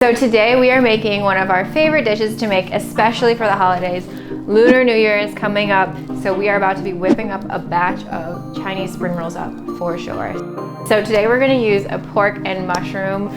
So today we are making one of our favorite dishes to make, especially for the holidays. Lunar New Year is coming up, so we are about to be whipping up a batch of Chinese spring rolls up for sure. So today we're going to use a pork and mushroom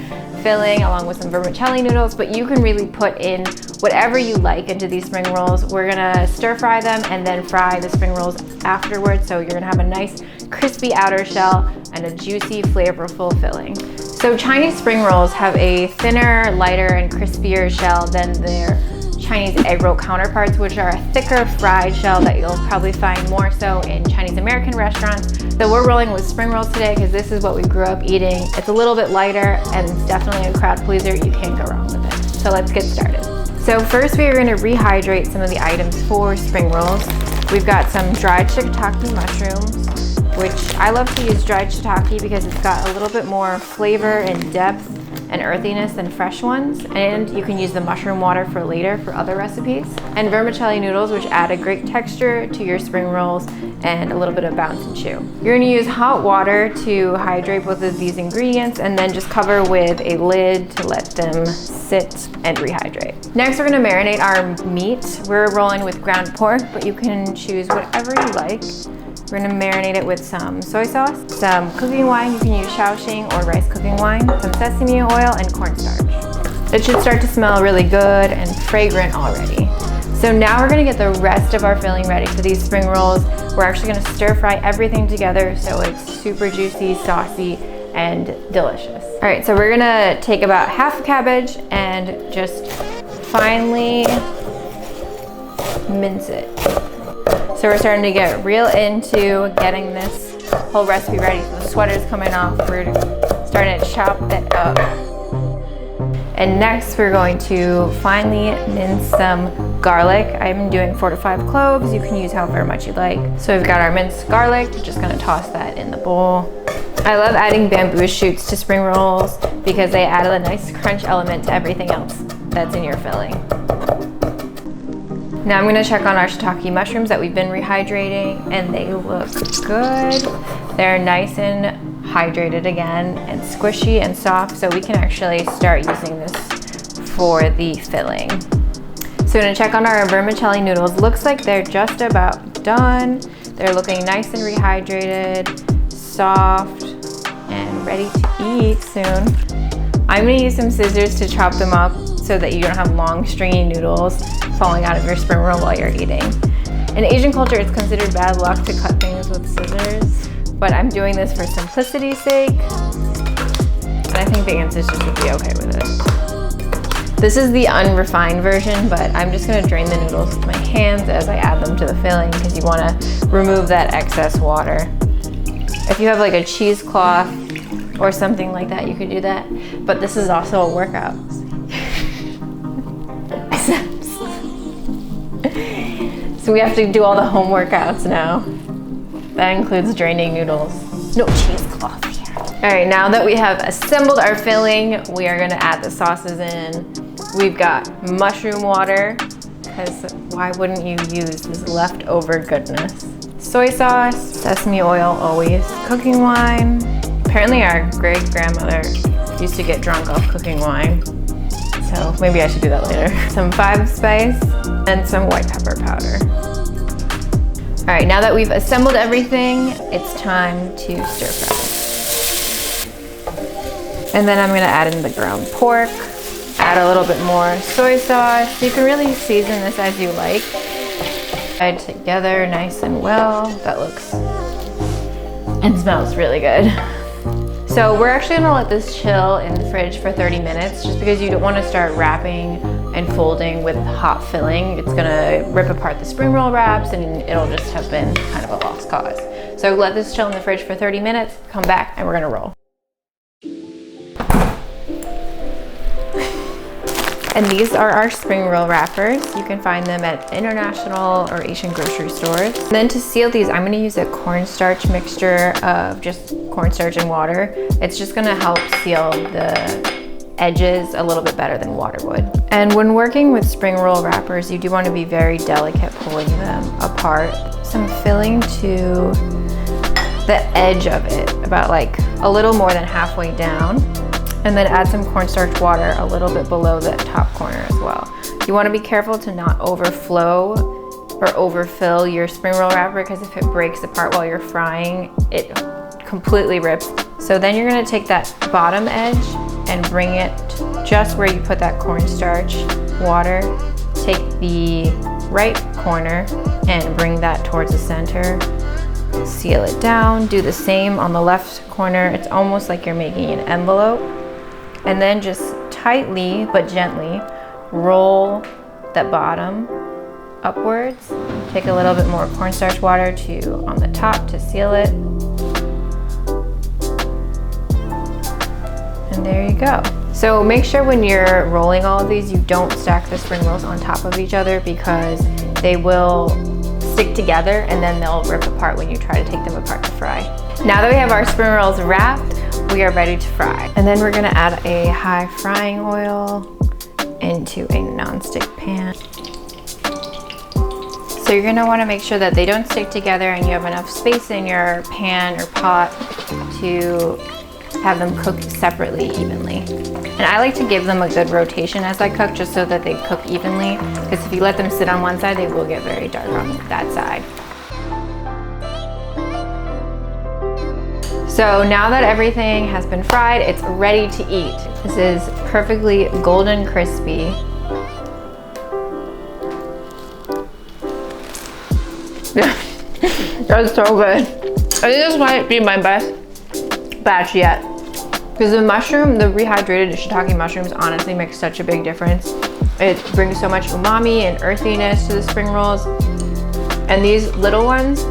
filling along with some vermicelli noodles, but you can really put in whatever you like into these spring rolls. We're gonna stir fry them and then fry the spring rolls afterwards, so you're gonna have a nice crispy outer shell and a juicy, flavorful filling. So Chinese spring rolls have a thinner, lighter, and crispier shell than their Chinese egg roll counterparts, which are a thicker fried shell that you'll probably find more so in Chinese American restaurants. So we're rolling with spring rolls today because this is what we grew up eating. It's a little bit lighter and it's definitely a crowd pleaser. You can't go wrong with it. So let's get started. So first we are going to rehydrate some of the items for spring rolls. We've got some dried shiitake mushrooms, which I love to use dried shiitake because it's got a little bit more flavor and depth and earthiness than fresh ones, and you can use the mushroom water for later for other recipes. And vermicelli noodles, which add a great texture to your spring rolls and a little bit of bounce and chew. You're going to use hot water to hydrate both of these ingredients and then just cover with a lid to let them sit and rehydrate. Next, we're going to marinate our meat. We're rolling with ground pork, but you can choose whatever you like. We're gonna marinate it with some soy sauce, some cooking wine, you can use Shaoxing or rice cooking wine, some sesame oil, and cornstarch. It should start to smell really good and fragrant already. So now we're gonna get the rest of our filling ready for these spring rolls. We're actually gonna stir fry everything together so it's super juicy, saucy, and delicious. All right, so we're gonna take about half a cabbage and just finely mince it. So we're starting to get real into getting this whole recipe ready. So the sweater's coming off. We're starting to chop it up. And next we're going to finely mince some garlic. I'm doing 4 to 5 cloves. You can use however much you like. So we've got our minced garlic. We're just gonna toss that in the bowl. I love adding bamboo shoots to spring rolls because they add a nice crunch element to everything else that's in your filling. Now I'm gonna check on our shiitake mushrooms that we've been rehydrating, and they look good. They're nice and hydrated again and squishy and soft, so we can actually start using this for the filling. So I'm gonna check on our vermicelli noodles. Looks like they're just about done. They're looking nice and rehydrated, soft, and ready to eat soon. I'm gonna use some scissors to chop them up so that you don't have long stringy noodles falling out of your spring roll while you're eating. In Asian culture, it's considered bad luck to cut things with scissors, but I'm doing this for simplicity's sake, and I think the ancestors would be okay with it. This is the unrefined version, but I'm just gonna drain the noodles with my hands as I add them to the filling because you wanna remove that excess water. If you have like a cheesecloth or something like that, you could do that, but this is also a workout. So we have to do all the home workouts now. That includes draining noodles. No cheesecloth here. All right, now that we have assembled our filling, we are gonna add the sauces in. We've got mushroom water, because why wouldn't you use this leftover goodness? Soy sauce, sesame oil always, cooking wine. Apparently our great grandmother used to get drunk off cooking wine. So maybe I should do that later. Some 5 spice and some white pepper powder. All right, now that we've assembled everything, it's time to stir fry. And then I'm gonna add in the ground pork, add a little bit more soy sauce. You can really season this as you like. Add together nice and well. That looks and smells really good. So we're actually gonna let this chill in the fridge for 30 minutes just because you don't wanna start wrapping and folding with hot filling. It's gonna rip apart the spring roll wraps and it'll just have been kind of a lost cause. So let this chill in the fridge for 30 minutes, come back and we're gonna roll. And these are our spring roll wrappers. You can find them at international or Asian grocery stores. And then to seal these, I'm gonna use a cornstarch mixture of just cornstarch and water. It's just gonna help seal the edges a little bit better than water would. And when working with spring roll wrappers, you do want to be very delicate pulling them apart. Some filling to the edge of it, about like a little more than halfway down. And then add some cornstarch water a little bit below the top corner as well. You want to be careful to not overflow or overfill your spring roll wrapper, because if it breaks apart while you're frying, it completely rips. So then you're going to take that bottom edge and bring it just where you put that cornstarch water. Take the right corner and bring that towards the center. Seal it down. Do the same on the left corner. It's almost like you're making an envelope. And then just tightly but gently roll the bottom upwards. Take a little bit more cornstarch water on the top to seal it. And there you go. So make sure when you're rolling all of these, you don't stack the spring rolls on top of each other, because they will stick together and then they'll rip apart when you try to take them apart to fry. Now that we have our spring rolls wrapped, we are ready to fry. And then we're gonna add a high frying oil into a non-stick pan. So you're gonna wanna make sure that they don't stick together and you have enough space in your pan or pot to have them cook separately evenly. And I like to give them a good rotation as I cook, just so that they cook evenly, because if you let them sit on one side, they will get very dark on that side. So now that everything has been fried, it's ready to eat. This is perfectly golden crispy. That's so good. I think this might be my best batch yet, because the rehydrated shiitake mushrooms honestly make such a big difference. It brings so much umami and earthiness to the spring rolls. And these little ones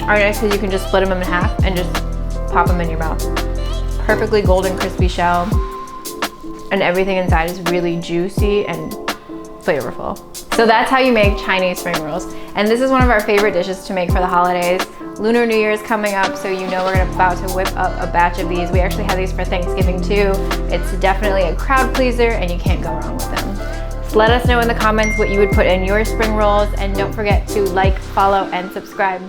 are nice because you can just split them in half and just pop them in your mouth. Perfectly golden crispy shell, and everything inside is really juicy and flavorful. So that's how you make Chinese spring rolls. And this is one of our favorite dishes to make for the holidays. Lunar New Year is coming up, so you know we're about to whip up a batch of these. We actually have these for Thanksgiving too. It's definitely a crowd pleaser and you can't go wrong with them. So let us know in the comments what you would put in your spring rolls, and don't forget to like, follow, and subscribe.